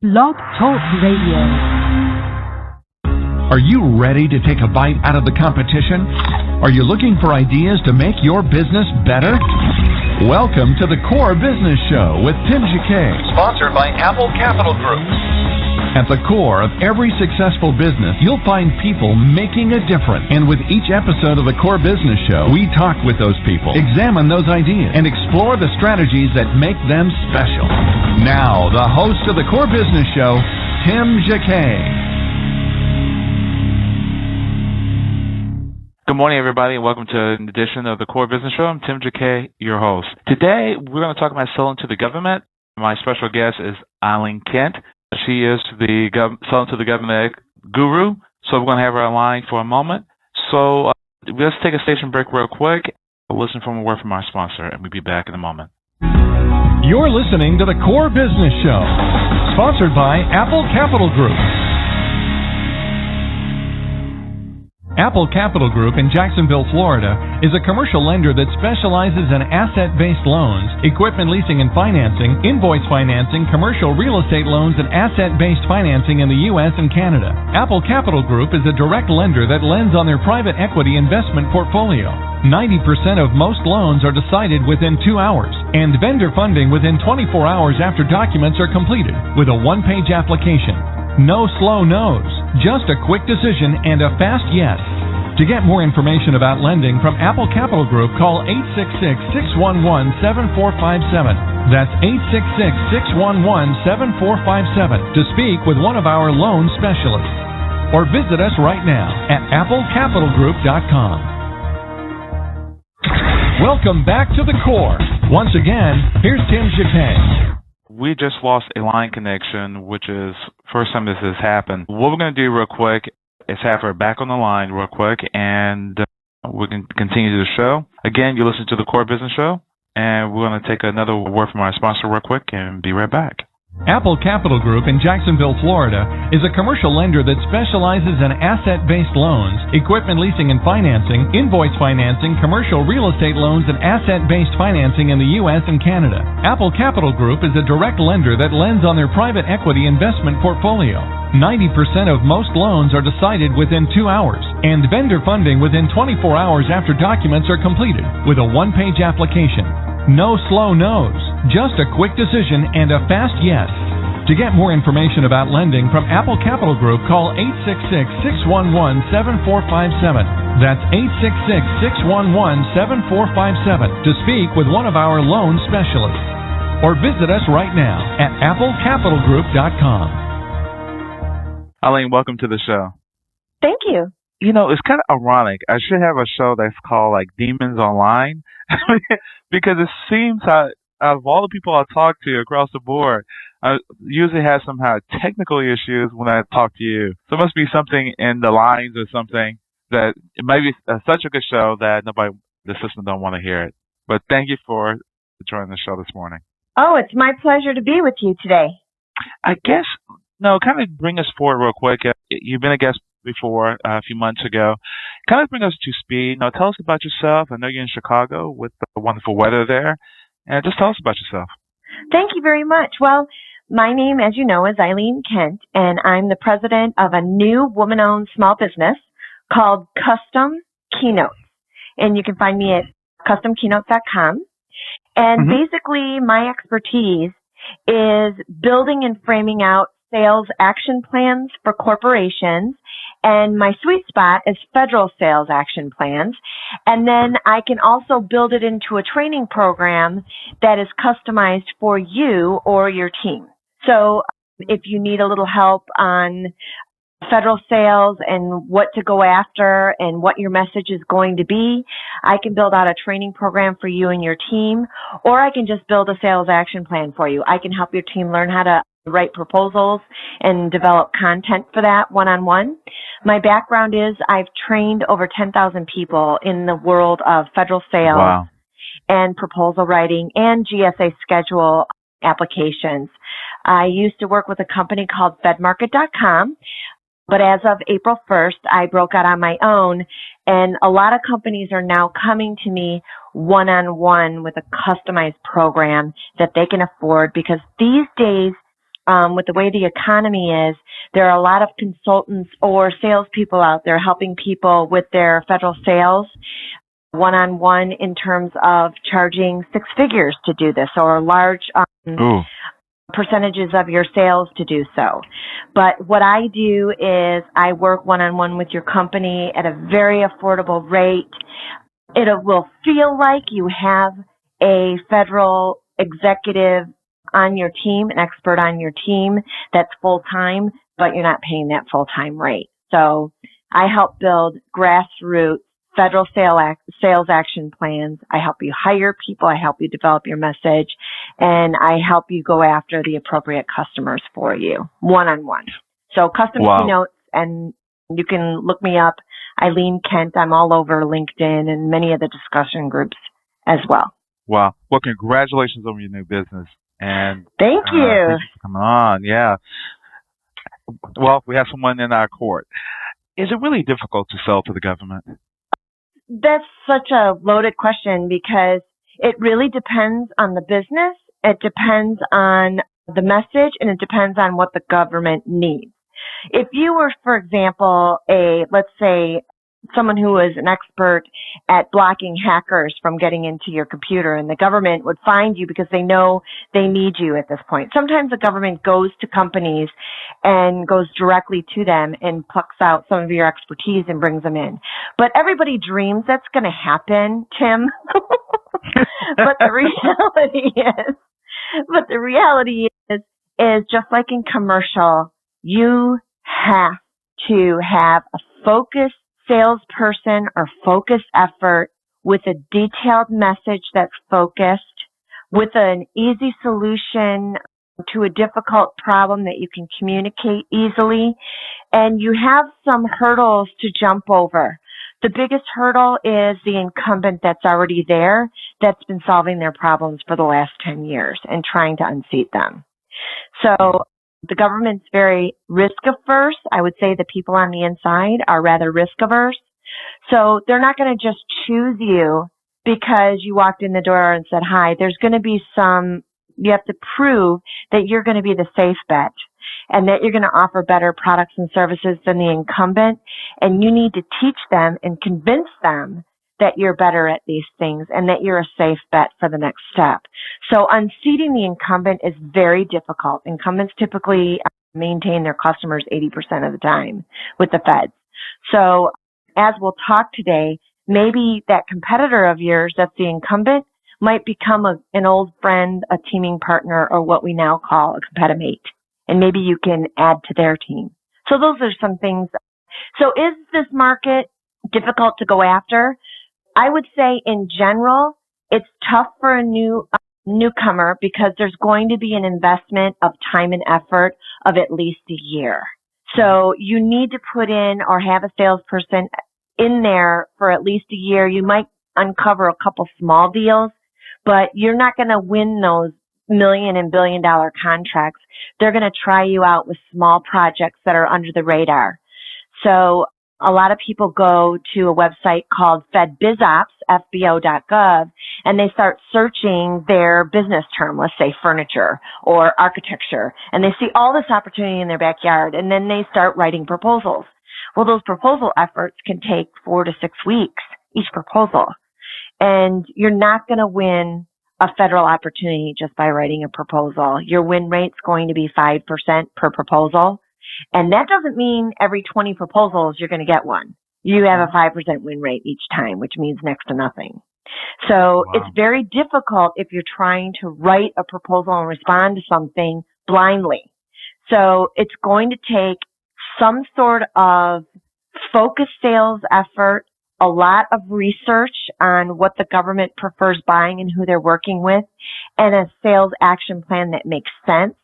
Blog Talk Radio. Are you ready to take a bite out of the competition? Are you looking for ideas to make your business better? Welcome to the Core Business Show with Tim Jacquet, sponsored by Apple Capital Group. At the core of every successful business, you'll find people making a difference. And with each episode of the Core Business Show, we talk with those people, examine those ideas, and explore the strategies that make them special. Now, the host of the Core Business Show, Tim Jacquet. Good morning, everybody, and welcome to an edition of the Core Business Show. I'm Tim Jacquet, your host. Today, we're going to talk about selling to the government. My special guest is Eileen Kent. She is the selling to the government guru, so we're going to have her online for a moment. So let's take a station break real quick. We'll listen from a word from our sponsor, and we'll be back in a moment. You're listening to the Core Business Show, sponsored by Apple Capital Group. Apple Capital Group in Jacksonville, Florida, is a commercial lender that specializes in asset-based loans, equipment leasing and financing, invoice financing, commercial real estate loans, and asset-based financing in the U.S. and Canada. Apple Capital Group is a direct lender that lends on their private equity investment portfolio. 90% of most loans are decided within 2 hours, and vendor funding within 24 hours after documents are completed, with a one-page application. No slow no's, just a quick decision and a fast yes. To get more information about lending from Apple Capital Group, call 866-611-7457. That's 866-611-7457 to speak with one of our loan specialists. Or visit us right now at applecapitalgroup.com. Welcome back to the Core. Once again, here's Tim Jacquet. We just lost a line connection, which is first time this has happened. What we're going to do real quick is have her back on the line real quick, and we can continue the show. Again, you listen to the Core Business Show, and we're going to take another word from our sponsor real quick and be right back. Apple Capital Group in Jacksonville, Florida, is a commercial lender that specializes in asset-based loans, equipment leasing and financing, invoice financing, commercial real estate loans, and asset-based financing in the U.S. and Canada. Apple Capital Group is a direct lender that lends on their private equity investment portfolio. 90% of most loans are decided within 2 hours, and vendor funding within 24 hours after documents are completed, with a one-page application. No slow no's, just a quick decision and a fast yes. To get more information about lending from Apple Capital Group, call 866-611-7457. That's 866-611-7457 to speak with one of our loan specialists. Or visit us right now at applecapitalgroup.com. Eileen, welcome to the show. Thank you. You know, it's kind of ironic. I should have a show that's called, like, Demons Online, because it seems out of all the people I talk to across the board, I usually have somehow technical issues when I talk to you. So there must be something in the lines or something that it might be such a good show that the system don't want to hear it. But thank you for joining the show this morning. Oh, it's my pleasure to be with you today. I guess, kind of bring us forward real quick. You've been a guest before a few months ago. Kind of bring us to speed. Now, tell us about yourself. I know you're in Chicago with the wonderful weather there. And just tell us about yourself. Thank you very much. Well, my name, as you know, is Eileen Kent, and I'm the president of a new woman-owned small business called Custom Keynotes. And you can find me at customkeynotes.com. And basically, my expertise is building and framing out sales action plans for corporations, and my sweet spot is federal sales action plans. And then I can also build it into a training program that is customized for you or your team. So if you need a little help on federal sales and what to go after and what your message is going to be, I can build out a training program for you and your team, or I can just build a sales action plan for you. I can help your team learn how to write proposals and develop content for that one-on-one. My background is I've trained over 10,000 people in the world of federal sales and proposal writing and GSA schedule applications. I used to work with a company called FedMarket.com, but as of April 1st, I broke out on my own, and a lot of companies are now coming to me one-on-one with a customized program that they can afford, because these days with the way the economy is, there are a lot of consultants or salespeople out there helping people with their federal sales one-on-one in terms of charging six figures to do this or large Ooh. percentages of your sales to do so. But what I do is I work one-on-one with your company at a very affordable rate. It will feel like you have a federal executive on your team, an expert on your team that's full-time, but you're not paying that full-time rate. So I help build grassroots federal sales action plans. I help you hire people. I help you develop your message, and I help you go after the appropriate customers for you one-on-one. So custom keynotes, and you can look me up, Eileen Kent. I'm all over LinkedIn and many of the discussion groups as well. Wow. Well, congratulations on your new business. And thank you. Thank you for coming on. Yeah. Well, we have someone in our court. Is it really difficult to sell to the government? That's such a loaded question because it really depends on the business. It depends on the message, and it depends on what the government needs. If you were, for example, let's say someone who is an expert at blocking hackers from getting into your computer, and the government would find you because they know they need you at this point. Sometimes the government goes to companies and goes directly to them and plucks out some of your expertise and brings them in. But everybody dreams that's going to happen, Tim. But the reality is just like in commercial, you have to have a focused salesperson or focused effort with a detailed message that's focused, with an easy solution to a difficult problem that you can communicate easily, and you have some hurdles to jump over. The biggest hurdle is the incumbent that's already there, that's been solving their problems for the last 10 years and trying to unseat them. So the government's very risk averse. I would say the people on the inside are rather risk averse. So they're not going to just choose you because you walked in the door and said hi. There's going to be you have to prove that you're going to be the safe bet and that you're going to offer better products and services than the incumbent. And you need to teach them and convince them that you're better at these things and that you're a safe bet for the next step. So unseating the incumbent is very difficult. Incumbents typically maintain their customers 80% of the time with the feds. So as we'll talk today, maybe that competitor of yours that's the incumbent might become an old friend, a teaming partner, or what we now call a competitor. And maybe you can add to their team. So those are some things. So is this market difficult to go after? I would say in general, it's tough for a newcomer because there's going to be an investment of time and effort of at least a year. So you need to put in or have a salesperson in there for at least a year. You might uncover a couple small deals, but you're not going to win those million and billion dollar contracts. They're going to try you out with small projects that are under the radar. So a lot of people go to a website called FedBizOps, fbo.gov, and they start searching their business term, let's say furniture or architecture, and they see all this opportunity in their backyard, and then they start writing proposals. Well, those proposal efforts can take 4 to 6 weeks, each proposal, and you're not going to win a federal opportunity just by writing a proposal. Your win rate's going to be 5% per proposal. And that doesn't mean every 20 proposals you're going to get one. You have a 5% win rate each time, which means next to nothing. So It's very difficult if you're trying to write a proposal and respond to something blindly. So it's going to take some sort of focused sales effort, a lot of research on what the government prefers buying and who they're working with, and a sales action plan that makes sense.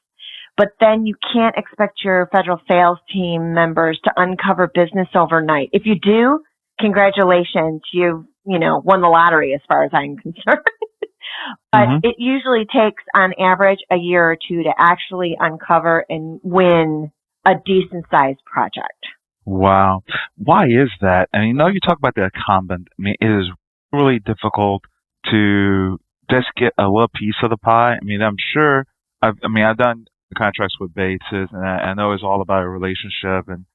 But then you can't expect your federal sales team members to uncover business overnight. If you do, congratulations, you've won the lottery as far as I'm concerned. But it usually takes on average a year or two to actually uncover and win a decent sized project. Wow. Why is that? I mean, you talk about the incumbent. I mean, it is really difficult to just get a little piece of the pie. I mean, I'm sure I've done contracts with bases, and I know it's all about a relationship, and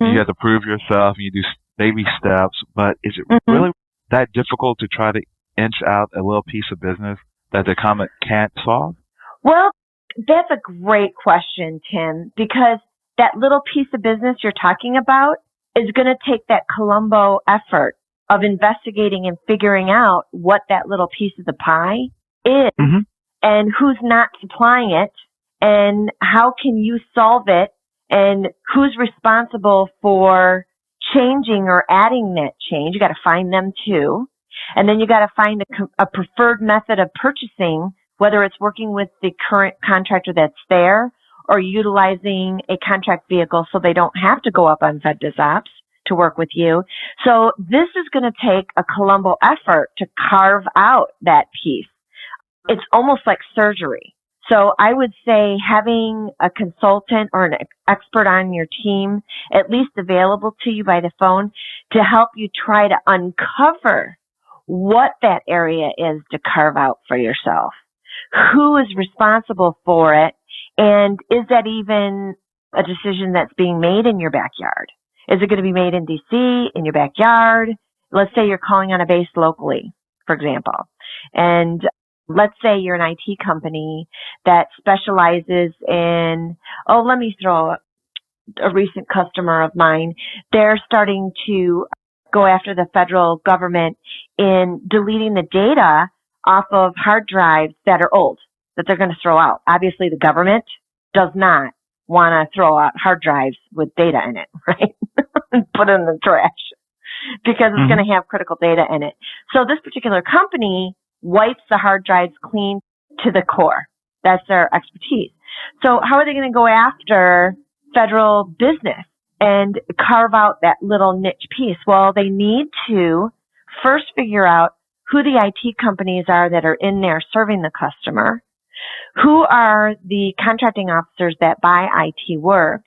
Mhm. you have to prove yourself, and you do baby steps. But is it Mhm. really that difficult to try to inch out a little piece of business that the comment can't solve? Well, that's a great question, Tim, because that little piece of business you're talking about is going to take that Columbo effort of investigating and figuring out what that little piece of the pie is Hmm. and who's not supplying it and how can you solve it and who's responsible for changing or adding that change. You got to find them too. And then you got to find a preferred method of purchasing, whether it's working with the current contractor that's there or utilizing a contract vehicle so they don't have to go up on FedBizOps to work with you. So this is going to take a Columbo effort to carve out that piece. It's almost like surgery. So I would say having a consultant or an expert on your team at least available to you by the phone to help you try to uncover what that area is to carve out for yourself. Who is responsible for it? And is that even a decision that's being made in your backyard? Is it going to be made in DC, in your backyard? Let's say you're calling on a base locally, for example. And let's say you're an IT company that specializes in, let me throw a recent customer of mine. They're starting to go after the federal government in deleting the data off of hard drives that are old, that they're going to throw out. Obviously, the government does not want to throw out hard drives with data in it, right? Put it in the trash because it's going to have critical data in it. So this particular company wipes the hard drives clean to the core. That's their expertise. So how are they going to go after federal business and carve out that little niche piece? Well, they need to first figure out who the IT companies are that are in there serving the customer, who are the contracting officers that buy IT work,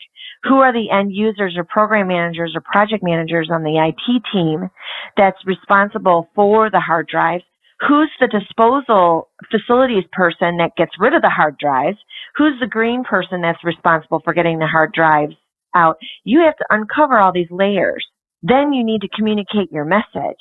who are the end users or program managers or project managers on the IT team that's responsible for the hard drives, who's the disposal facilities person that gets rid of the hard drives, who's the green person that's responsible for getting the hard drives out. You have to uncover all these layers. Then you need to communicate your message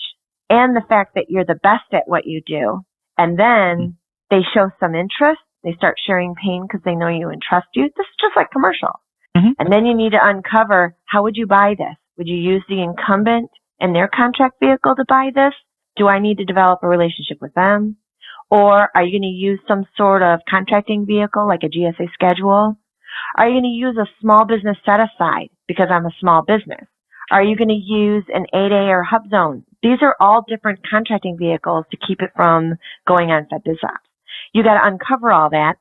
and the fact that you're the best at what you do. And then they show some interest. They start sharing pain because they know you and trust you. This is just like commercial. And then you need to uncover, how would you buy this? Would you use the incumbent and their contract vehicle to buy this? Do I need to develop a relationship with them? Or are you going to use some sort of contracting vehicle like a GSA schedule? Are you going to use a small business set aside because I'm a small business? Are you going to use an 8A or hub zone? These are all different contracting vehicles to keep it from going on FedBizOps. You got to uncover all that.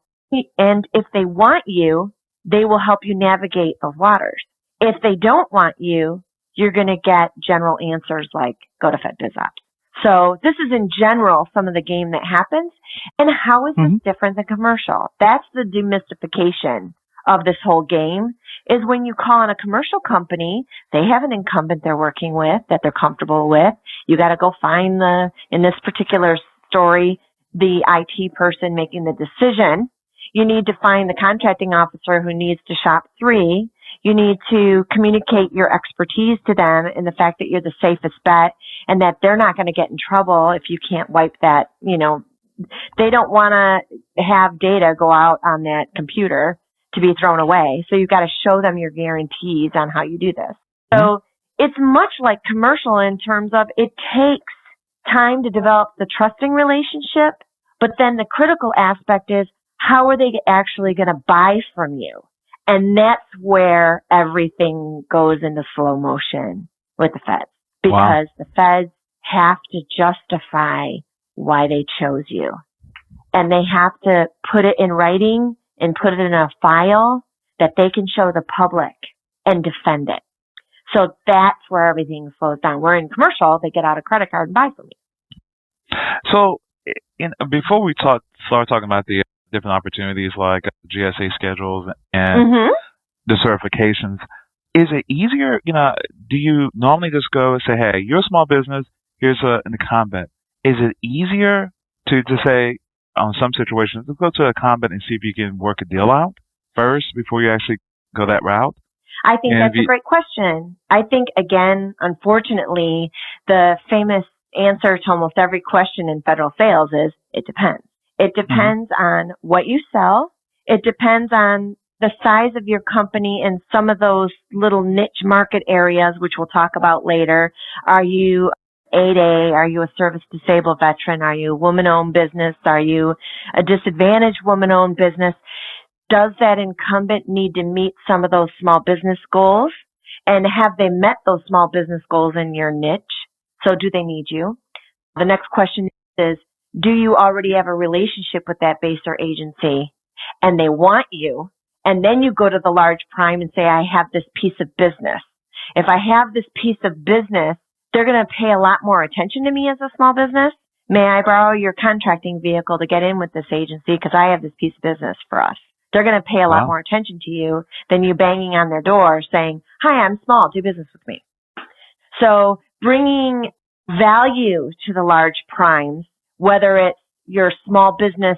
And if they want you, they will help you navigate those waters. If they don't want you, you're going to get general answers like go to FedBizOps. So this is in general some of the game that happens. And how is this different than commercial? That's the demystification of this whole game, is when you call on a commercial company, they have an incumbent they're working with that they're comfortable with. You got to go find in this particular story, the IT person making the decision. You need to find the contracting officer who needs to shop 3. You need to communicate your expertise to them and the fact that you're the safest bet and that they're not going to get in trouble if you can't wipe that, they don't want to have data go out on that computer to be thrown away. So you've got to show them your guarantees on how you do this. So it's much like commercial in terms of it takes time to develop the trusting relationship, but then the critical aspect is, how are they actually going to buy from you? And that's where everything goes into slow motion with the feds, because the feds have to justify why they chose you. And they have to put it in writing and put it in a file that they can show the public and defend it. So that's where everything slows down. Where in commercial, they get out a credit card and buy from you. So before we start talking about the different opportunities like GSA schedules and the certifications, is it easier, do you normally just go and say, hey, you're a small business, here's an incumbent. Is it easier to say, on some situations, let's go to a incumbent and see if you can work a deal out first before you actually go that route? I think And if that's a great question. I think, again, unfortunately, the famous answer to almost every question in federal sales is it depends. It depends on what you sell. It depends on the size of your company in some of those little niche market areas, which we'll talk about later. Are you 8A? Are you a service disabled veteran? Are you a woman-owned business? Are you a disadvantaged woman-owned business? Does that incumbent need to meet some of those small business goals? And have they met those small business goals in your niche? So do they need you? The next question is, do you already have a relationship with that base or agency and they want you? And then you go to the large prime and say, I have this piece of business. If I have this piece of business, they're going to pay a lot more attention to me as a small business. May I borrow your contracting vehicle to get in with this agency because I have this piece of business for us? They're going to pay a lot more attention to you than you banging on their door saying, hi, I'm small, do business with me. So bringing value to the large primes, whether it's your small business,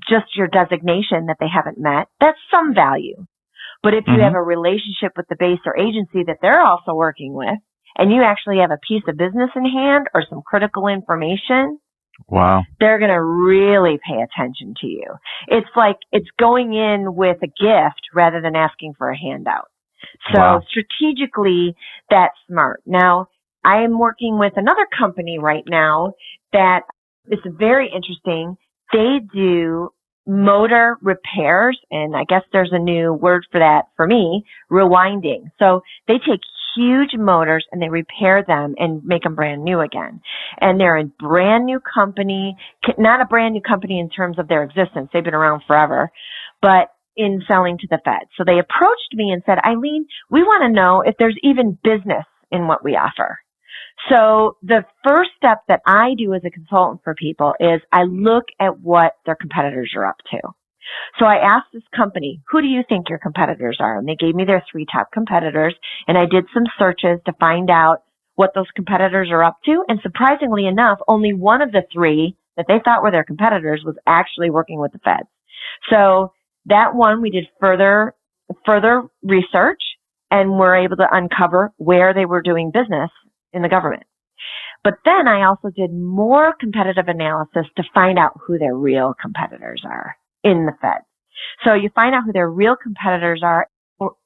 just your designation that they haven't met, that's some value. But if you have a relationship with the base or agency that they're also working with, and you actually have a piece of business in hand or some critical information, they're going to really pay attention to you. It's like it's going in with a gift rather than asking for a handout. So strategically, that's smart. Now, I am working with another company right now that is very interesting. They do motor repairs, and I guess there's a new word for that for me, rewinding. So they take huge motors and they repair them and make them brand new again. And they're a brand new company, not a brand new company in terms of their existence. They've been around forever, but in selling to the Fed. So they approached me and said, Eileen, we want to know if there's even business in what we offer. So the first step that I do as a consultant for people is I look at what their competitors are up to. So I asked this company, who do you think your competitors are? And they gave me their 3 top competitors, and I did some searches to find out what those competitors are up to. And surprisingly enough, only one of the 3 that they thought were their competitors was actually working with the Feds. So that one, we did further research and were able to uncover where they were doing business in the government. But then I also did more competitive analysis to find out who their real competitors are in the Fed. So you find out who their real competitors are,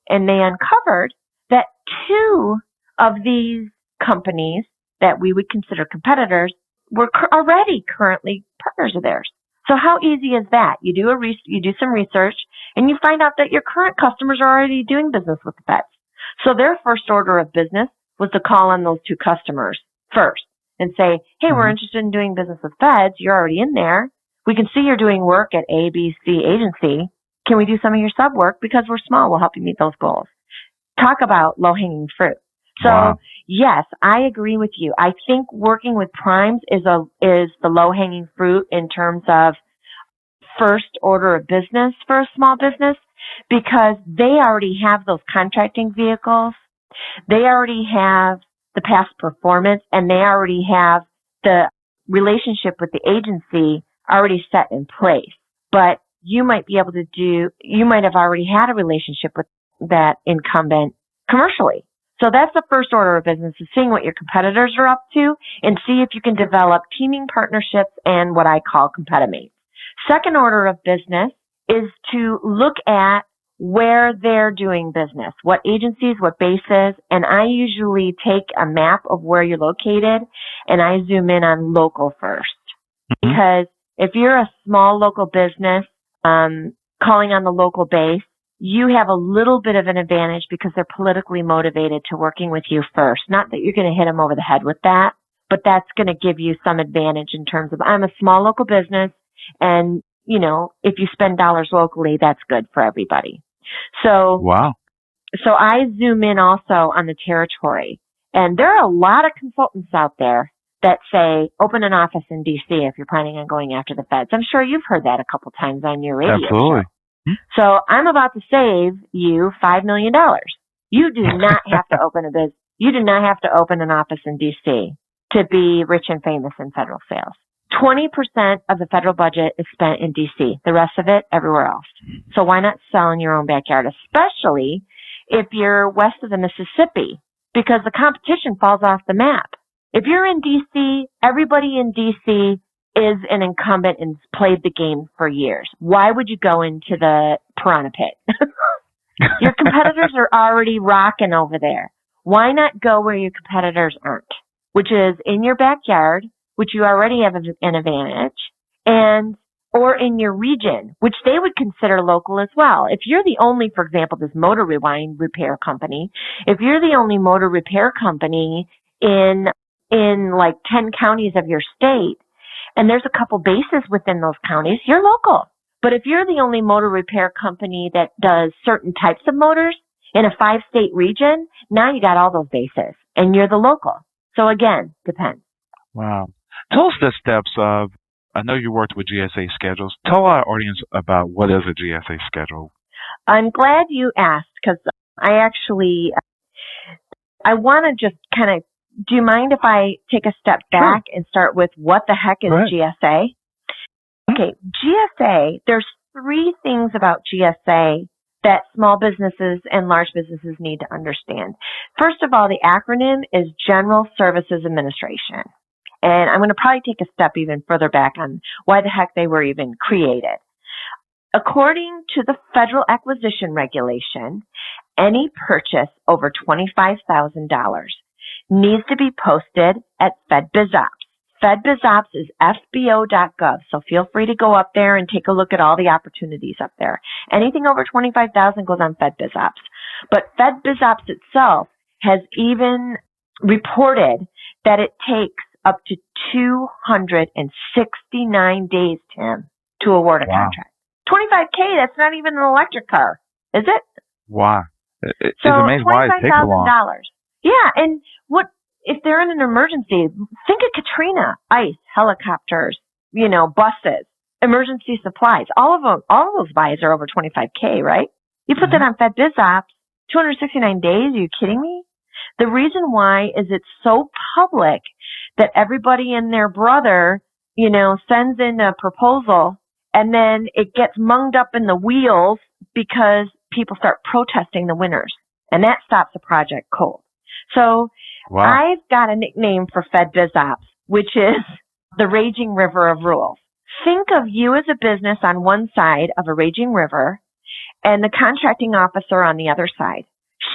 and they uncovered that 2 of these companies that we would consider competitors were already currently partners of theirs. So how easy is that? You do some research, and you find out that your current customers are already doing business with the Feds. So their first order of business was to call on those 2 customers first and say, hey, we're interested in doing business with Feds. You're already in there. We can see you're doing work at A, B, C agency. Can we do some of your sub work? Because we're small, we'll help you meet those goals. Talk about low-hanging fruit. So yes, I agree with you. I think working with primes is the low-hanging fruit in terms of first order of business for a small business, because they already have those contracting vehicles. They already have the past performance, and they already have the relationship with the agency already set in place. But you might have already had a relationship with that incumbent commercially. So that's the first order of business, is seeing what your competitors are up to and see if you can develop teaming partnerships and what I call competimates. Second order of business is to look at where they're doing business, what agencies, what bases, and I usually take a map of where you're located and I zoom in on local first. Because if you're a small local business, calling on the local base, you have a little bit of an advantage because they're politically motivated to working with you first. Not that you're going to hit them over the head with that, but that's going to give you some advantage in terms of, I'm a small local business, and, you know, if you spend dollars locally, that's good for everybody. So, so I zoom in also on the territory. And there are a lot of consultants out there that say, open an office in D.C. if you're planning on going after the Feds. I'm sure you've heard that a couple times on your radio show. So I'm about to save you $5 million. You do not have to open a business. You do not have to open an office in D.C. to be rich and famous in federal sales. 20% of the federal budget is spent in D.C. The rest of it, everywhere else. So why not sell in your own backyard, especially if you're west of the Mississippi, because the competition falls off the map. If you're in D.C., everybody in D.C. is an incumbent and played the game for years. Why would you go into the piranha pit? Your competitors are already rocking over there. Why not go where your competitors aren't, which is in your backyard, which you already have an advantage, and or in your region, which they would consider local as well. If you're the only, for example, this motor rewind repair company, if you're the only motor repair company in like 10 counties of your state, and there's a couple bases within those counties, you're local. But if you're the only motor repair company that does certain types of motors in a 5-state region, now you got all those bases, and you're the local. So again, depends. Wow. Tell us the steps of, I know you worked with GSA schedules. Tell our audience about what is a GSA schedule. I'm glad you asked, because I want to just kind of, do you mind if I take a step back and start with what the heck is GSA? Okay, GSA, there's 3 things about GSA that small businesses and large businesses need to understand. First of all, the acronym is General Services Administration. And I'm going to probably take a step even further back on why the heck they were even created. According to the Federal Acquisition Regulation, any purchase over $25,000 needs to be posted at FedBizOps. FedBizOps is fbo.gov, so feel free to go up there and take a look at all the opportunities up there. Anything over $25,000 goes on FedBizOps. But FedBizOps itself has even reported that it takes up to 269 days, Tim, to award a contract. $25K, that's not even an electric car, is it? Wow. It's amazing why it takes so long. Yeah, and what if they're in an emergency? Think of Katrina, ice, helicopters, buses, emergency supplies. All of those buys are over $25K, right? You put that on FedBizOps, 269 days. Are you kidding me? The reason why is it's so public that everybody and their brother, sends in a proposal, and then it gets munged up in the wheels because people start protesting the winners, and that stops the project cold. So I've got a nickname for FedBizOps, which is the raging river of rules. Think of you as a business on one side of a raging river and the contracting officer on the other side.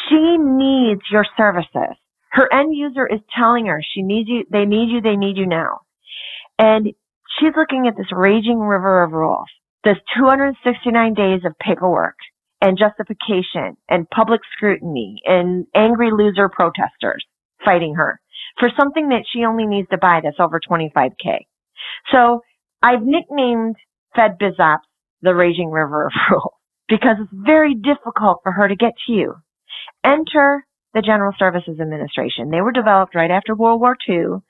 She needs your services. Her end user is telling her she needs you, they need you now. And she's looking at this raging river of rules, this 269 days of paperwork and justification and public scrutiny and angry loser protesters fighting her for something that she only needs to buy that's over $25K. So I've nicknamed FedBizOps the raging river of rules because it's very difficult for her to get to you. Enter the General Services Administration. They were developed right after World War II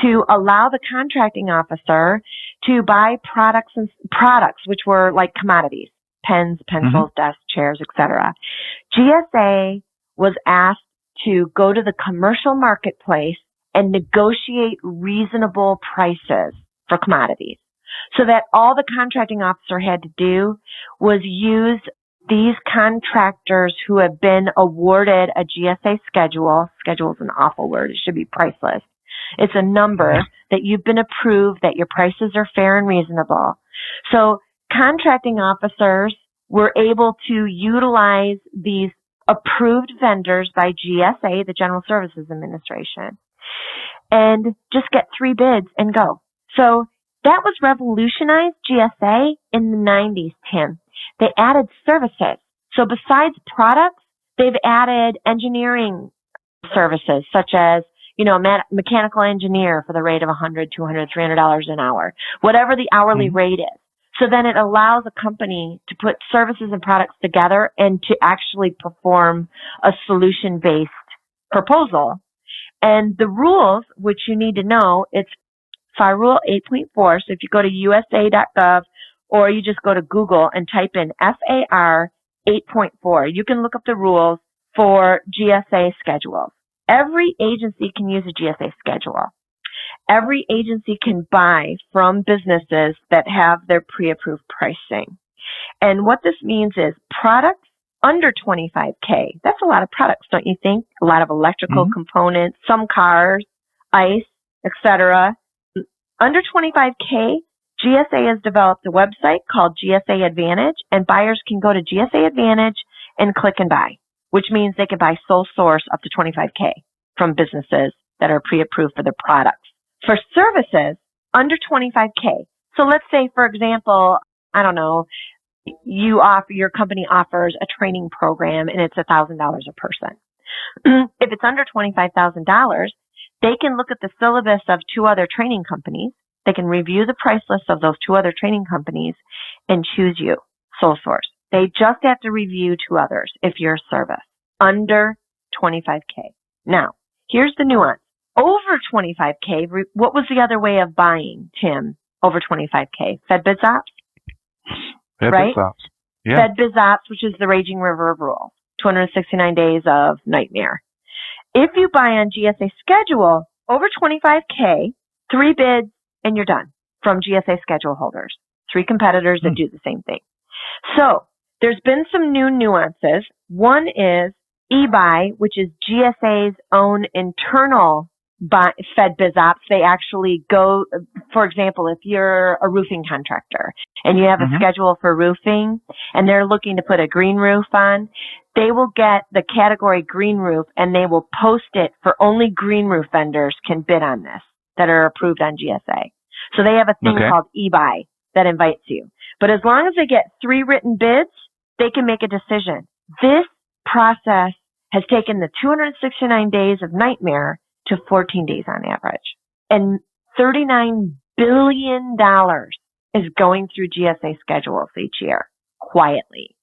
to allow the contracting officer to buy products which were like commodities, pens, pencils, desks, chairs, etc. GSA was asked to go to the commercial marketplace and negotiate reasonable prices for commodities, so that all the contracting officer had to do was use these contractors who have been awarded a GSA schedule. Schedule is an awful word. It should be price list. It's a number that you've been approved, that your prices are fair and reasonable. So contracting officers were able to utilize these approved vendors by GSA, the General Services Administration, and just get 3 bids and go. So that was revolutionized GSA in the 90s, Tim. They added services. So besides products, they've added engineering services, such as, a mechanical engineer for the rate of $100, $200, $300 an hour, whatever the hourly rate is. So then it allows a company to put services and products together and to actually perform a solution-based proposal. And the rules, which you need to know, it's FAR Rule 8.4. So if you go to USA.gov or you just go to Google and type in FAR 8.4, you can look up the rules for GSA schedules. Every agency can use a GSA schedule. every agency can buy from businesses that have their pre-approved pricing. And what this means is products under 25K. That's a lot of products, don't you think? A lot of electrical components, some cars, ice, etc. Under 25K, GSA has developed a website called GSA Advantage, and buyers can go to GSA Advantage and click and buy, which means they can buy sole source up to 25K from businesses that are pre-approved for their products. For services, under 25K. So let's say, for example, I don't know, your company offers a training program and it's $1,000 a person. If it's under $25,000, they can look at the syllabus of 2 other training companies. They can review the price list of those 2 other training companies and choose you, sole source. They just have to review 2 others if you're a service under 25K. Now, here's the nuance. Over 25K, what was the other way of buying, Tim, over 25K? Fed Biz Ops? Right? Yeah. Fed Biz Ops, which is the Raging River of Rules, 269 days of nightmare. If you buy on GSA schedule over 25K, 3 bids and you're done from GSA schedule holders. 3 competitors that do the same thing. So there's been some new nuances. One is eBuy, which is GSA's own internal Fed Biz Ops. They actually go, for example, if you're a roofing contractor and you have a schedule for roofing and they're looking to put a green roof on, they will get the category green roof and they will post it for only green roof vendors can bid on this that are approved on GSA. So they have a thing called eBuy that invites you. But as long as they get 3 written bids, they can make a decision. This process has taken the 269 days of nightmare to 14 days on average. And $39 billion is going through GSA schedules each year, quietly.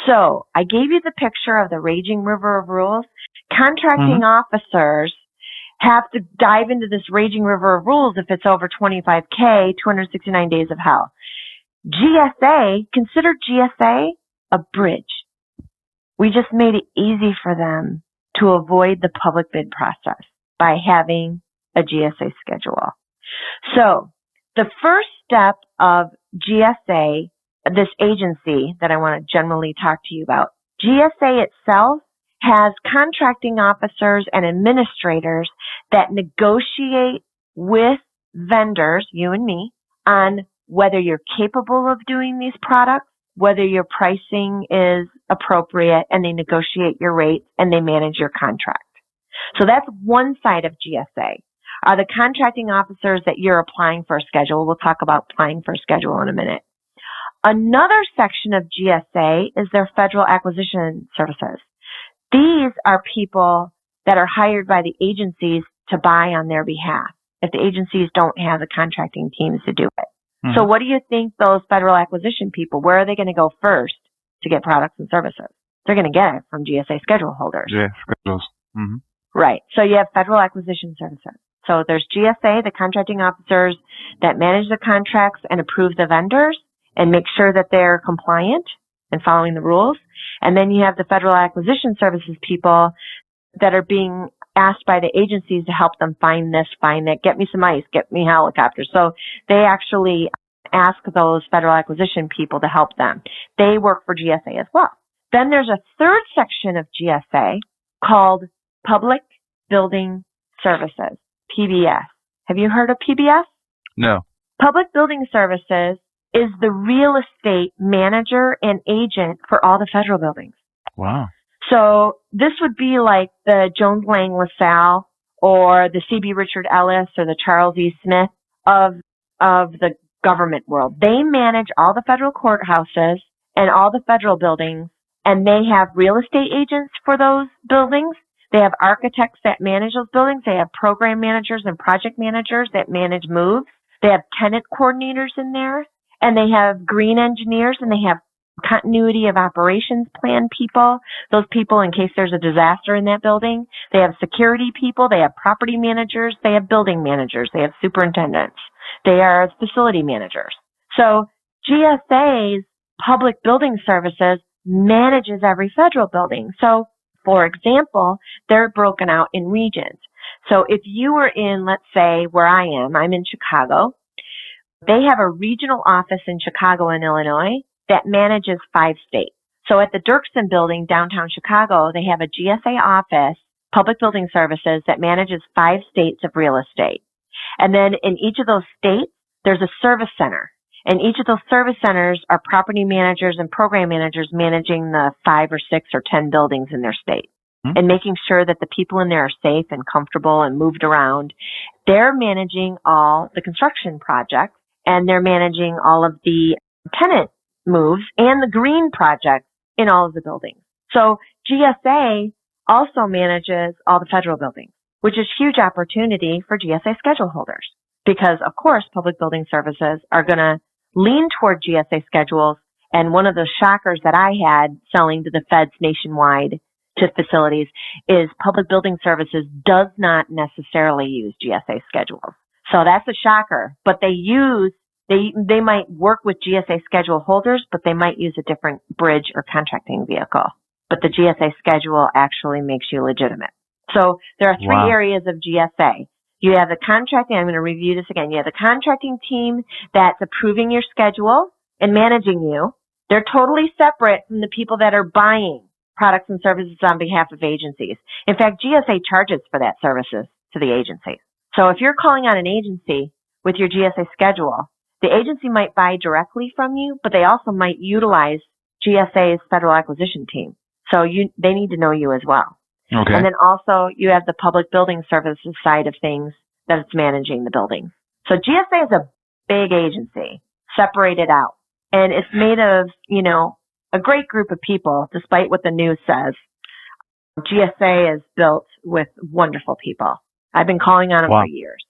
So I gave you the picture of the Raging River of Rules. Contracting officers have to dive into this Raging River of Rules if it's over 25K, 269 days of hell. GSA, consider GSA a bridge. We just made it easy for them to avoid the public bid process by having a GSA schedule. So the first step of GSA, this agency that I want to generally talk to you about, GSA itself has contracting officers and administrators that negotiate with vendors, you and me, on whether you're capable of doing these products, whether your pricing is appropriate, and they negotiate your rates and they manage your contract. So that's one side of GSA. Are the contracting officers that you're applying for a schedule. We'll talk about applying for a schedule in a minute. Another section of GSA is their federal acquisition services. These are people that are hired by the agencies to buy on their behalf if the agencies don't have the contracting teams to do it. So what do you think those federal acquisition people, where are they going to go first to get products and services? They're going to get it from GSA schedule holders. Yeah, schedules. Right. So you have federal acquisition services. So there's GSA, the contracting officers that manage the contracts and approve the vendors and make sure that they're compliant and following the rules. And then you have the federal acquisition services people that are being asked by the agencies to help them find this, find that, get me some ice, get me helicopters. So they actually ask those federal acquisition people to help them. They work for GSA as well. Then there's a third section of GSA called Public Building Services, PBS. Have you heard of PBS? No. Public Building Services is the real estate manager and agent for all the federal buildings. Wow. So this would be like the Jones Lang LaSalle or the C.B. Richard Ellis or the Charles E. Smith of the government world. They manage all the federal courthouses and all the federal buildings, and they have real estate agents for those buildings. They have architects that manage those buildings. They have program managers and project managers that manage moves. They have tenant coordinators in there, and they have green engineers, and they have continuity of operations plan people, those people in case there's a disaster in that building. They have security people, they have property managers, they have building managers, they have superintendents, they are facility managers. So GSA's Public Building Services manages every federal building. So, for example, they're broken out in regions. So if you were in, let's say, where I am, I'm in Chicago. They have a regional office in Chicago and Illinois that manages 5 states. So at the Dirksen building, downtown Chicago, they have a GSA office, Public Building Services, that manages 5 states of real estate. And then in each of those states, there's a service center. And each of those service centers are property managers and program managers managing the 5 or 6 or 10 buildings in their state and making sure that the people in there are safe and comfortable and moved around. They're managing all the construction projects, and they're managing all of the tenant moves and the green projects in all of the buildings. So GSA also manages all the federal buildings, which is huge opportunity for GSA schedule holders because, of course, Public Building Services are going to lean toward GSA schedules. And one of the shockers that I had selling to the feds nationwide to facilities is Public Building Services does not necessarily use GSA schedules. So that's a shocker, but they might work with GSA schedule holders, but they might use a different bridge or contracting vehicle. But the GSA schedule actually makes you legitimate. So there are 3 areas of GSA. You have the contracting, I'm going to review this again. You have the contracting team that's approving your schedule and managing you. They're totally separate from the people that are buying products and services on behalf of agencies. In fact, GSA charges for that services to the agencies. So if you're calling on an agency with your GSA schedule, the agency might buy directly from you, but they also might utilize GSA's federal acquisition team. So they need to know you as well. Okay. And then also you have the Public Building Services side of things that it's managing the buildings. So GSA is a big agency, separated out. And it's made of, a great group of people, despite what the news says. GSA is built with wonderful people. I've been calling on them for years.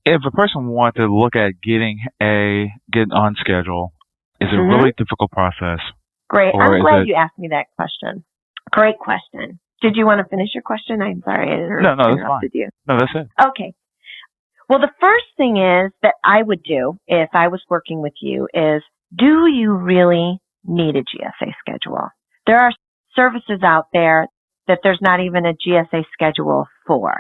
If a person wanted to look at getting on schedule, is it a really difficult process? Great. I'm glad you asked me that question. Great question. Did you want to finish your question? I'm sorry, I interrupted you. No, that's it. Okay. Well, the first thing is that I would do if I was working with you is, do you really need a GSA schedule? There are services out there that there's not even a GSA schedule for.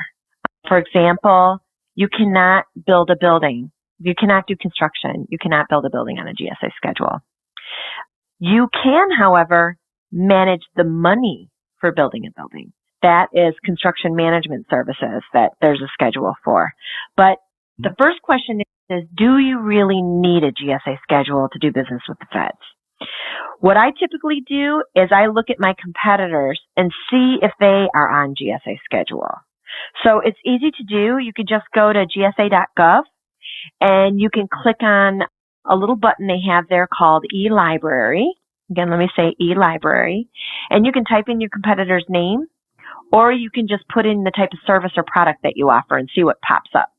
For example, you cannot build a building. You cannot do construction. You cannot build a building on a GSA schedule. You can, however, manage the money for building a building. That is construction management services that there's a schedule for. But the first question is, do you really need a GSA schedule to do business with the feds? What I typically do is I look at my competitors and see if they are on GSA schedule. So it's easy to do. You could just go to gsa.gov and you can click on a little button they have there called e-library. Again, let me say e-library. And you can type in your competitor's name, or you can just put in the type of service or product that you offer and see what pops up.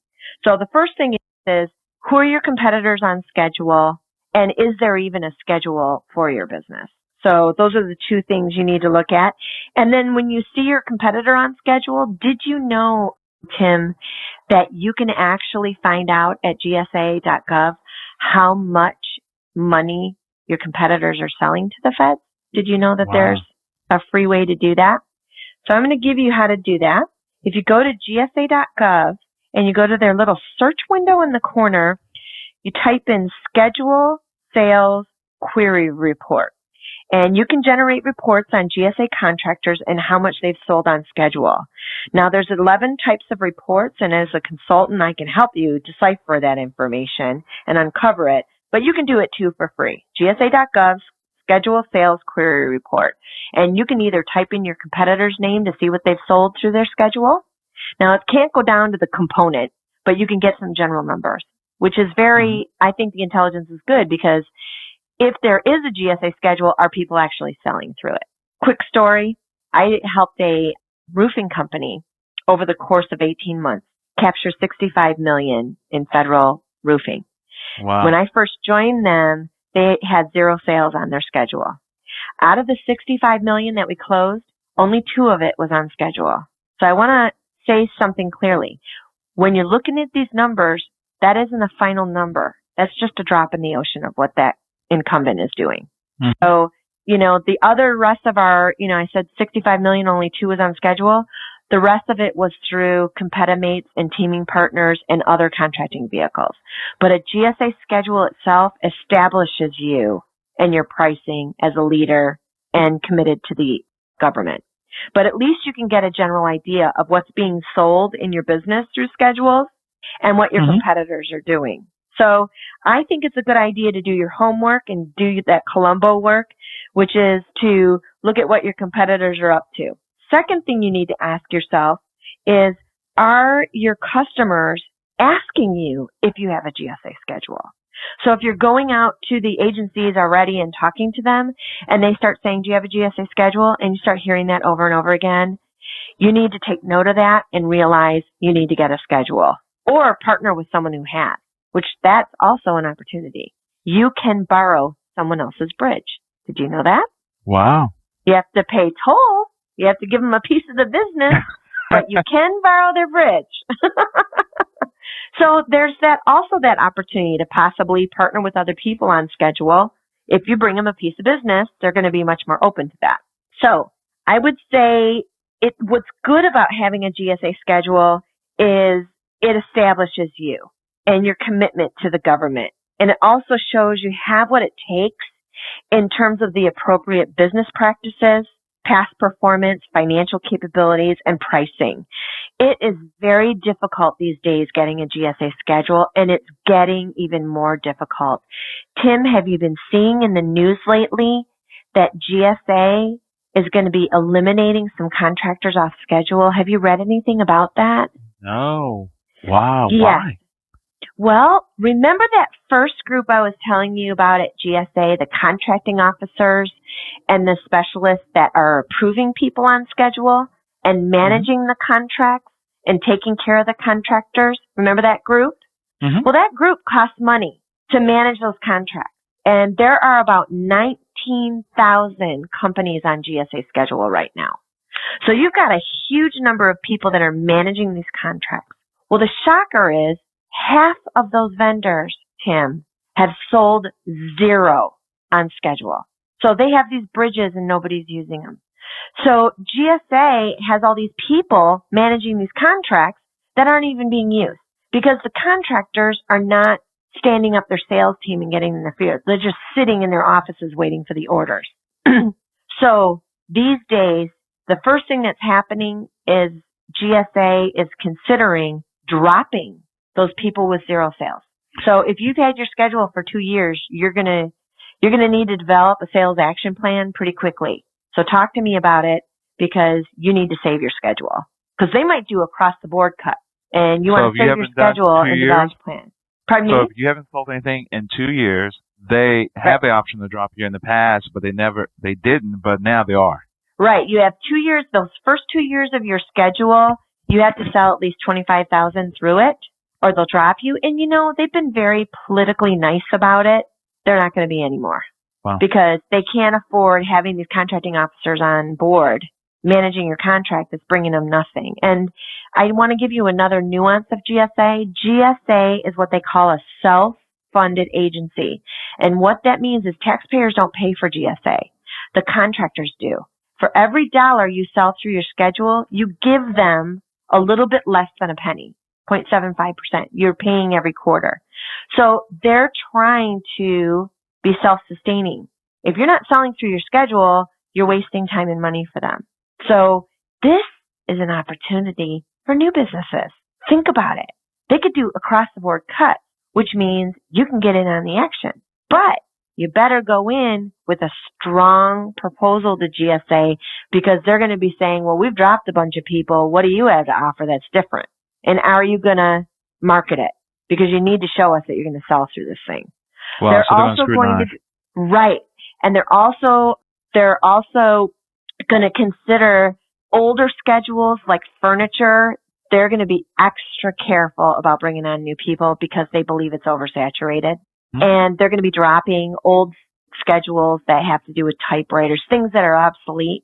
So the first thing is, who are your competitors on schedule, and is there even a schedule for your business? So those are the 2 things you need to look at. And then when you see your competitor on schedule, did you know, Tim, that you can actually find out at gsa.gov how much money your competitors are selling to the feds? Did you know that there's a free way to do that? So I'm going to give you how to do that. If you go to gsa.gov and you go to their little search window in the corner, you type in schedule sales query report. And you can generate reports on GSA contractors and how much they've sold on schedule. Now, there's 11 types of reports, and as a consultant, I can help you decipher that information and uncover it. But you can do it, too, for free. GSA.gov, schedule sales query report. And you can either type in your competitor's name to see what they've sold through their schedule. Now, it can't go down to the component, but you can get some general numbers, which is I think the intelligence is good because if there is a GSA schedule, are people actually selling through it? Quick story. I helped a roofing company over the course of 18 months capture $65 million in federal roofing. Wow. When I first joined them, they had 0 sales on their schedule. Out of the $65 million that we closed, only 2 of it was on schedule. So I want to say something clearly. When you're looking at these numbers, that isn't a final number. That's just a drop in the ocean of what that incumbent is doing. So, the other rest of our, I said 65 million, only 2 was on schedule. The rest of it was through competimates and teaming partners and other contracting vehicles. But a GSA schedule itself establishes you and your pricing as a leader and committed to the government. But at least you can get a general idea of what's being sold in your business through schedules and what your competitors are doing. So I think it's a good idea to do your homework and do that Columbo work, which is to look at what your competitors are up to. Second thing you need to ask yourself is, are your customers asking you if you have a GSA schedule? So if you're going out to the agencies already and talking to them and they start saying, do you have a GSA schedule? And you start hearing that over and over again, you need to take note of that and realize you need to get a schedule or partner with someone who has, which that's also an opportunity. You can borrow someone else's bridge. Did you know that? Wow. You have to pay toll. You have to give them a piece of the business, but you can borrow their bridge. So there's also that opportunity to possibly partner with other people on schedule. If you bring them a piece of business, they're going to be much more open to that. So I would say what's good about having a GSA schedule is it establishes you and your commitment to the government. And it also shows you have what it takes in terms of the appropriate business practices, past performance, financial capabilities, and pricing. It is very difficult these days getting a GSA schedule, and it's getting even more difficult. Tim, have you been seeing in the news lately that GSA is going to be eliminating some contractors off schedule? Have you read anything about that? No. Wow. Yes. Why? Well, remember that first group I was telling you about at GSA, the contracting officers and the specialists that are approving people on schedule and managing the contracts and taking care of the contractors? Remember that group? Well, that group costs money to manage those contracts. And there are about 19,000 companies on GSA schedule right now. So you've got a huge number of people that are managing these contracts. Well, the shocker is half of those vendors, Tim, have sold zero on schedule. So they have these bridges and nobody's using them. So GSA has all these people managing these contracts that aren't even being used because the contractors are not standing up their sales team and getting in the field. They're just sitting in their offices waiting for the orders. So these days, the first thing that's happening is GSA is considering dropping those people with zero sales. So if you've had your schedule for 2 years, you're going to need to develop a sales action plan pretty quickly. So talk to me about it because you need to save your schedule because they might do across the board cut and you want to save your schedule and develop a plan. Pardon me? So if you haven't sold anything in 2 years, they have the option to drop you in the past, but they didn't, but now they are. Right. You have 2 years, those first 2 years of your schedule, you have to sell at least 25,000 through it or they'll drop you. And they've been very politically nice about it. They're not going to be anymore. Wow. Because they can't afford having these contracting officers on board managing your contract that's bringing them nothing. And I want to give you another nuance of GSA. GSA is what they call a self-funded agency. And what that means is taxpayers don't pay for GSA. The contractors do. For every dollar you sell through your schedule, you give them a little bit less than a penny, 0.75%. You're paying every quarter. So they're trying to be self-sustaining. If you're not selling through your schedule, you're wasting time and money for them. So this is an opportunity for new businesses. Think about it. They could do across-the-board cut, which means you can get in on the action. But you better go in with a strong proposal to GSA because they're going to be saying, well, we've dropped a bunch of people. What do you have to offer that's different? And are you going to market it? Because you need to show us that you're going to sell through this thing. Wow, they're so also going to right, and they're also going to consider older schedules like furniture. They're going to be extra careful about bringing on new people because they believe it's oversaturated, and they're going to be dropping old schedules that have to do with typewriters, things that are obsolete.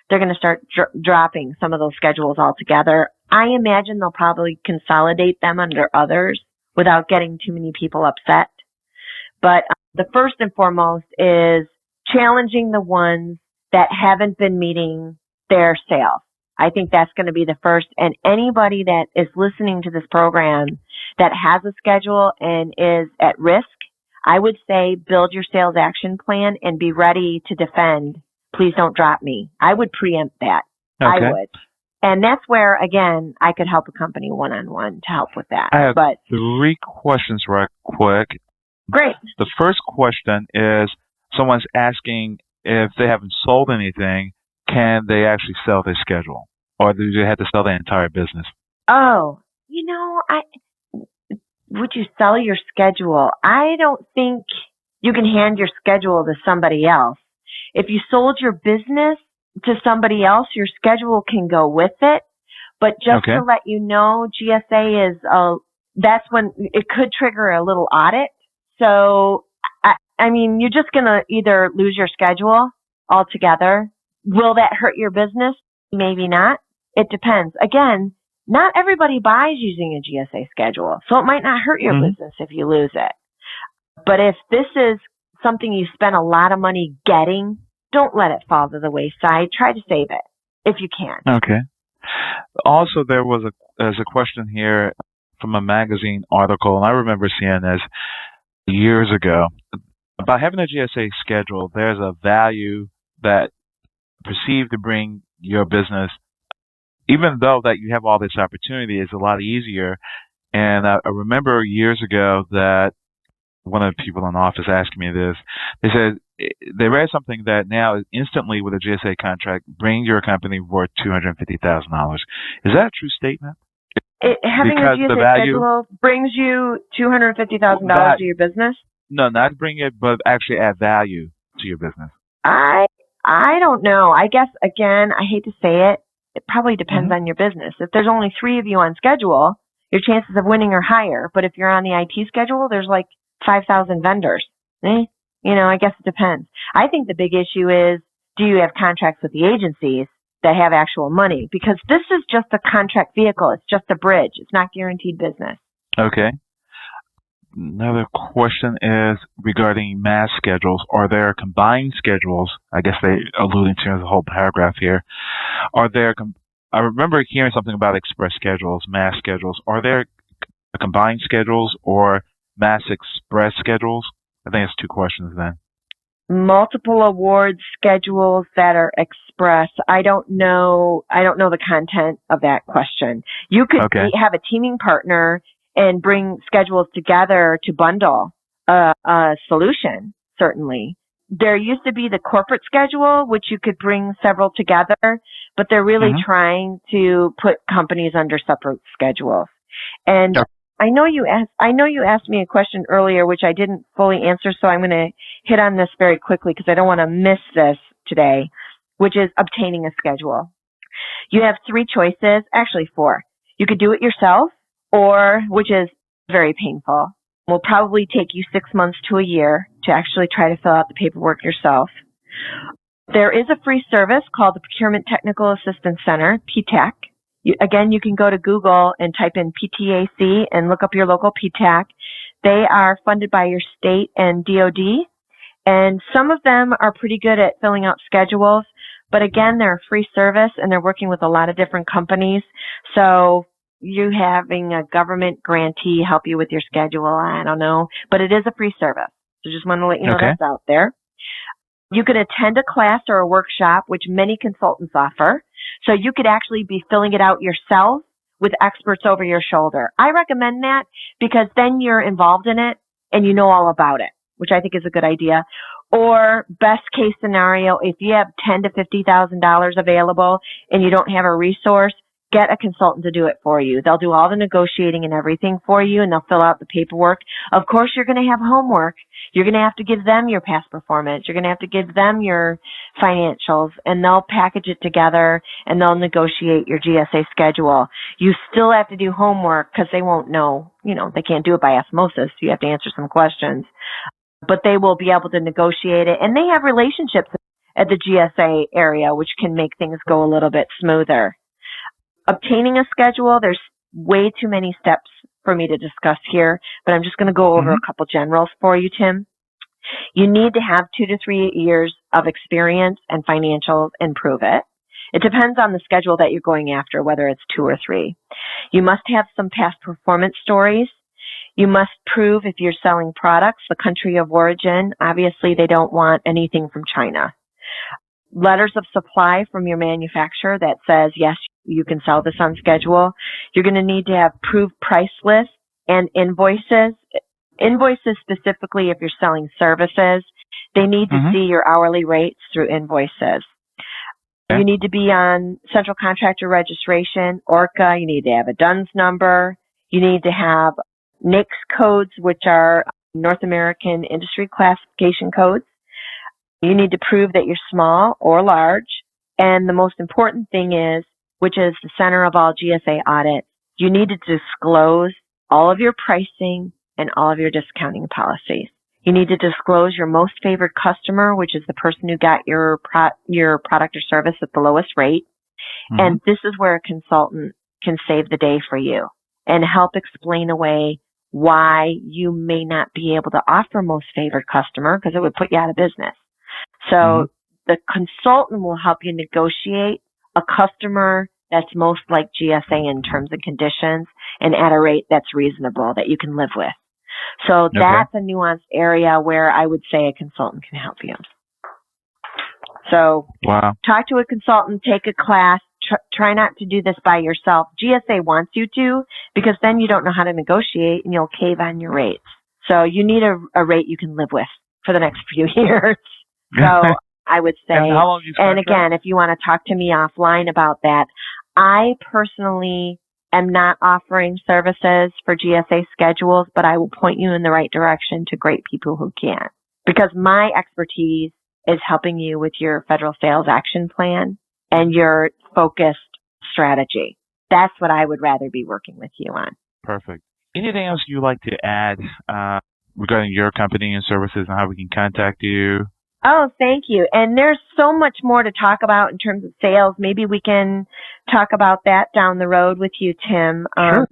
They're going to start dropping some of those schedules altogether. I imagine they'll probably consolidate them under others without getting too many people upset. But the first and foremost is challenging the ones that haven't been meeting their sales. I think that's going to be the first. And anybody that is listening to this program that has a schedule and is at risk, I would say build your sales action plan and be ready to defend. Please don't drop me. I would preempt that. Okay. I would. And that's where, again, I could help a company one-on-one to help with that. I have But 3 questions right quick. great. The first question is someone's asking if they haven't sold anything, can they actually sell their schedule? Or do they have to sell their entire business? Oh, would you sell your schedule? I don't think you can hand your schedule to somebody else. If you sold your business to somebody else, your schedule can go with it. But just Okay. to let you know, GSA is, that's when it could trigger a little audit. So, I mean, you're just going to either lose your schedule altogether. Will that hurt your business? Maybe not. It depends. Again, not everybody buys using a GSA schedule, so it might not hurt your business if you lose it. But if this is something you spend a lot of money getting, don't let it fall to the wayside. Try to save it if you can. Okay. Also, there's a question here from a magazine article, and I remember seeing this years ago. About having a GSA schedule, there's a value that perceived to bring your business, even though that you have all this opportunity, it's a lot easier. And I remember years ago that one of the people in the office asked me this. They said they read something that now instantly with a GSA contract brings your company worth $250,000. Is that a true statement? Having a GSA schedule brings you $250,000 to your business? No, not bring it, but actually add value to your business. I don't know. I guess, again, I hate to say it. It probably depends on your business. If there's only 3 of you on schedule, your chances of winning are higher. But if you're on the IT schedule, there's like 5,000 vendors. I guess it depends. I think the big issue is, do you have contracts with the agencies that have actual money? Because this is just a contract vehicle. It's just a bridge. It's not guaranteed business. Okay. Another question is regarding mass schedules. Are there combined schedules? I guess they alluding to the whole paragraph here. I remember hearing something about express schedules, mass schedules. Are there combined schedules or mass express schedules? I think it's 2 questions then. Multiple award schedules that are express. I don't know the content of that question. You could have a teaming partner and bring schedules together to bundle a solution, certainly. There used to be the corporate schedule, which you could bring several together, but they're really trying to put companies under separate schedules. And I know you asked me a question earlier, which I didn't fully answer, so I'm going to hit on this very quickly because I don't want to miss this today, which is obtaining a schedule. You have 3 choices, actually 4. You could do it yourself, or, which is very painful, will probably take you 6 months to a year to actually try to fill out the paperwork yourself. There is a free service called the Procurement Technical Assistance Center, PTAC. You can go to Google and type in PTAC and look up your local PTAC. They are funded by your state and DOD, and some of them are pretty good at filling out schedules, but again, they're a free service and they're working with a lot of different companies. So you having a government grantee help you with your schedule, I don't know, but it is a free service. So just want to let you know that's out there. You could attend a class or a workshop, which many consultants offer. So you could actually be filling it out yourself with experts over your shoulder. I recommend that because then you're involved in it and you know all about it, which I think is a good idea. Or best case scenario, if you have $10,000 to $50,000 available and you don't have a resource, get a consultant to do it for you. They'll do all the negotiating and everything for you, and they'll fill out the paperwork. Of course, you're going to have homework. You're going to have to give them your past performance. You're going to have to give them your financials, and they'll package it together, and they'll negotiate your GSA schedule. You still have to do homework because they won't know. They can't do it by osmosis. You have to answer some questions. But they will be able to negotiate it, and they have relationships at the GSA area, which can make things go a little bit smoother. Obtaining a schedule, there's way too many steps for me to discuss here, but I'm just going to go over a couple generals for you, Tim. You need to have 2 to 3 years of experience and financials and prove it. It depends on the schedule that you're going after, whether it's 2 or 3. You must have some past performance stories. You must prove if you're selling products, the country of origin. Obviously, they don't want anything from China. Letters of supply from your manufacturer that says, yes, you can sell this on schedule. You're going to need to have proved price lists and invoices. Invoices specifically if you're selling services. They need to see your hourly rates through invoices. Okay. You need to be on central contractor registration, ORCA. You need to have a DUNS number. You need to have NAICS codes, which are North American Industry Classification codes. You need to prove that you're small or large. And the most important thing is, which is the center of all GSA audits, you need to disclose all of your pricing and all of your discounting policies. You need to disclose your most favored customer, which is the person who got your product or service at the lowest rate. And this is where a consultant can save the day for you and help explain away why you may not be able to offer most favored customer because it would put you out of business. So the consultant will help you negotiate a customer that's most like GSA in terms and conditions and at a rate that's reasonable that you can live with. So that's a nuanced area where I would say a consultant can help you. So talk to a consultant, take a class, try not to do this by yourself. GSA wants you to because then you don't know how to negotiate and you'll cave on your rates. So you need a rate you can live with for the next few years. So I would say, and again, if you want to talk to me offline about that, I personally am not offering services for GSA schedules, but I will point you in the right direction to great people who can. Because my expertise is helping you with your federal sales action plan and your focused strategy. That's what I would rather be working with you on. Perfect. Anything else you'd like to add regarding your company and services and how we can contact you? Oh, thank you. And there's so much more to talk about in terms of sales. Maybe we can talk about that down the road with you, Tim. Sure.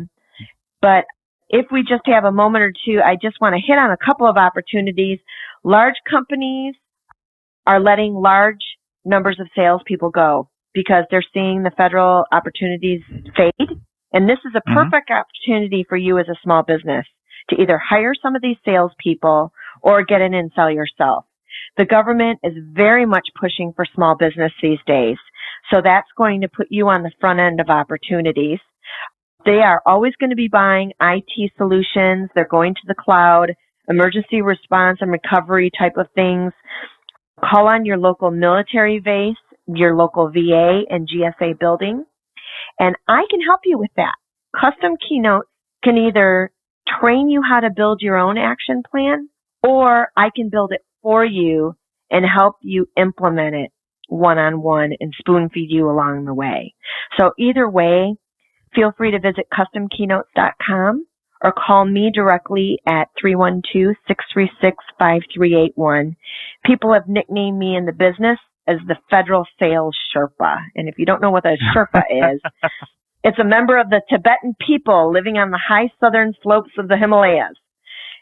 But if we just have a moment or two, I just want to hit on a couple of opportunities. Large companies are letting large numbers of salespeople go because they're seeing the federal opportunities fade. And this is a perfect opportunity for you as a small business to either hire some of these salespeople or get in and sell yourself. The government is very much pushing for small business these days. So that's going to put you on the front end of opportunities. They are always going to be buying IT solutions. They're going to the cloud, emergency response and recovery type of things. Call on your local military base, your local VA and GSA building. And I can help you with that. Custom Keynotes can either train you how to build your own action plan, or I can build it for you and help you implement it one-on-one and spoon feed you along the way. So either way, feel free to visit customkeynotes.com or call me directly at 312-636-5381. People have nicknamed me in the business as the Federal Sales Sherpa. And if you don't know what a Sherpa is, it's a member of the Tibetan people living on the high southern slopes of the Himalayas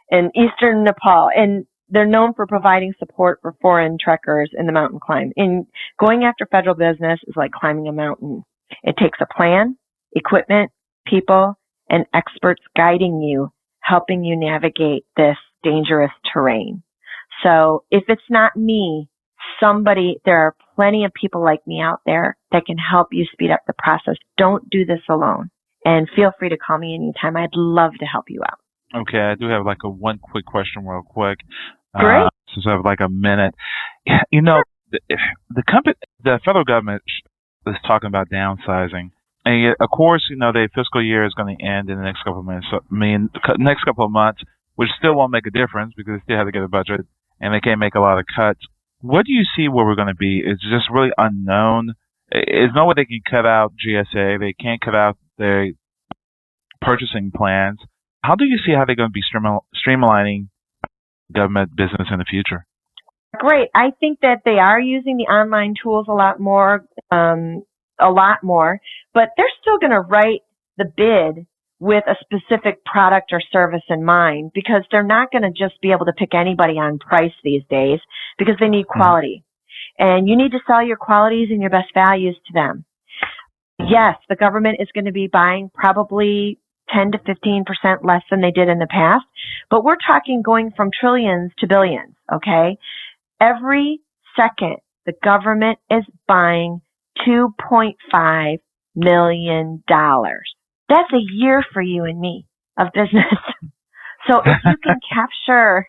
in eastern Nepal. And they're known for providing support for foreign trekkers in the mountain climb. And going after federal business is like climbing a mountain. It takes a plan, equipment, people, and experts guiding you, helping you navigate this dangerous terrain. So if it's not me, there are plenty of people like me out there that can help you speed up the process. Don't do this alone. And feel free to call me anytime. I'd love to help you out. Okay, I do have like one quick question real quick. Great. Since I have like a minute. You know, the federal government is talking about downsizing. And yet, of course, you know, their fiscal year is going to end in the next couple of months. So, next couple of months, which still won't make a difference because they still have to get a budget and they can't make a lot of cuts. What do you see where we're going to be? It's just really unknown. There's no way they can cut out GSA. They can't cut out their purchasing plans. How do you see how they're going to be streamlining government business in the future? Great. I think that they are using the online tools a lot more, but they're still going to write the bid with a specific product or service in mind because they're not going to just be able to pick anybody on price these days because they need quality. and you need to sell your qualities and your best values to them. Yes, the government is going to be buying probably 10 to 15% less than they did in the past, but we're talking going from trillions to billions, okay? Every second, the government is buying $2.5 million. That's a year for you and me of business. So if you can capture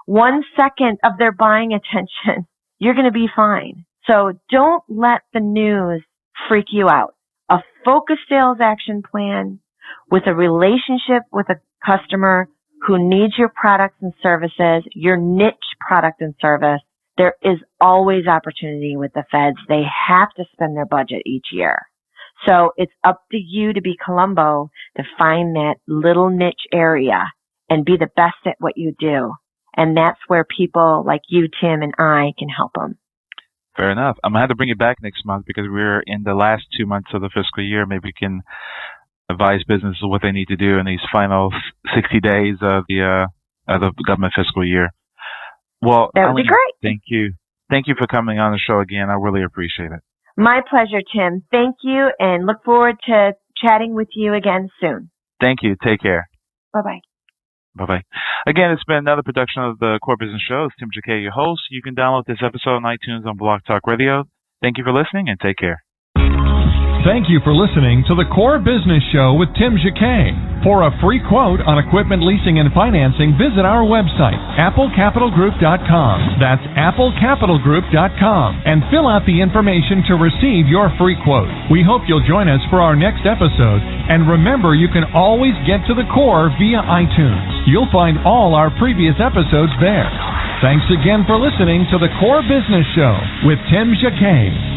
1 second of their buying attention, you're going to be fine. So don't let the news freak you out. A focused sales action plan with a relationship with a customer who needs your products and services, your niche product and service, there is always opportunity with the feds. They have to spend their budget each year. So it's up to you to be Columbo to find that little niche area and be the best at what you do. And that's where people like you, Tim, and I can help them. Fair enough. I'm going to have to bring it back next month because we're in the last 2 months of the fiscal year. Maybe we can advise businesses what they need to do in these final 60 days of the government fiscal year. Well, that would be great. Thank you. Thank you for coming on the show again. I really appreciate it. My pleasure, Tim. Thank you, and look forward to chatting with you again soon. Thank you. Take care. Bye-bye. Bye-bye. Again, it's been another production of the Core Business Show. It's Tim Jacquet, your host. You can download this episode on iTunes on Blog Talk Radio. Thank you for listening, and take care. Thank you for listening to the Core Business Show with Tim Jacquet. For a free quote on equipment leasing and financing, visit our website, applecapitalgroup.com. That's applecapitalgroup.com. And fill out the information to receive your free quote. We hope you'll join us for our next episode. And remember, you can always get to the core via iTunes. You'll find all our previous episodes there. Thanks again for listening to the Core Business Show with Tim Jacquet.